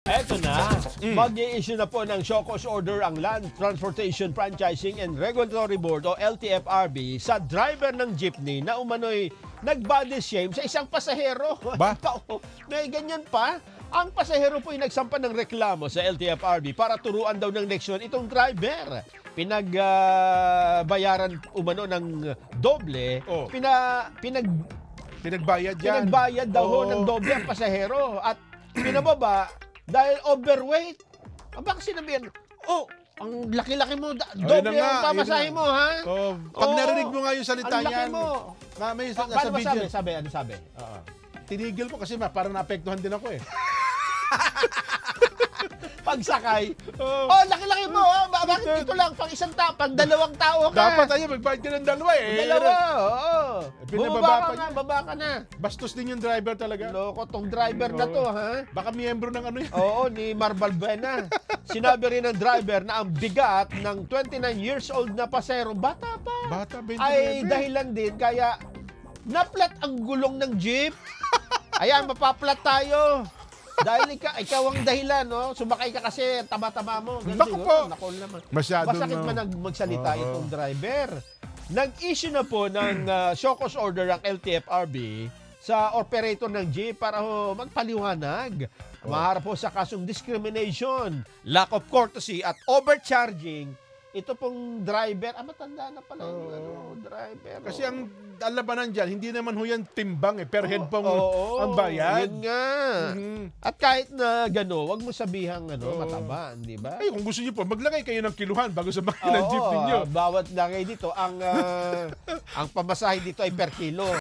Eto na, mag-i-issue na po ng show cause order ang Land Transportation Franchising and Regulatory Board o LTFRB sa driver ng jeepney na umano'y nag-body shame sa isang pasahero. Ba? May ganyan pa. Ang pasahero po ay nagsampa ng reklamo sa LTFRB para turuan daw ng leksyon itong driver. Pinagbayaran umano ng doble, Oh. Pinagbayad yan. pinagbayad daw ho ng doble ang pasahero at pinababa dahil overweight. Baka sinabihan, ang laki-laki mo, doble na nga, ang pamasahe yun na. mo, ha? Pag narinig mo nga yung salita ang laki niyan, mo. may Paano nasa ba video. Ano sabi? Tinigil ko kasi parang naapektuhan din ako eh. Pagsakay, Oh. laki-laki mo, ha? Bakit dito lang, pang isang tao, pang dalawang tao ka? Dapat tayo, magbayad ka ng dalawa eh. Dalawa, oo. Pinababa Bumaba pa ka na, niya. baba ka na. Bastos din yung driver talaga. Loko, tong driver na to, ha? Baka miyembro ng ano yan. Oo, ni Marval Buena. Sinabi rin ng driver na ang bigat ng 29 years old na pasero, bata pa, Bata, 29. ay dahilan din kaya naplat ang gulong ng jeep. Ayan, mapaplat tayo. Dahil ikaw ang dahilan, no? Sumakay ka kasi taba-taba mo. Ganun Naku siguro. po. Nakol naman. Masyadong, Masakit man magsalita Oo. itong driver. Nag-issue na po ng show cause order ang LTFRB sa operator ng jeep para magpaliwanag. Maharap po sa kasong discrimination, lack of courtesy at overcharging. Ito pong driver, matanda na pala yung driver. Kasi ang labanan dyan, hindi naman ho yan timbang eh. Per head pong Oo, ang bayad. Yun nga. At kahit na gano'n, wag mo sabihang mataba, di ba? Ay, kung gusto niyo po, maglagay kayo ng kiluhan bago sa ng jeep ninyo. Bawat lagay dito, ang pamasahe dito ay per kilo.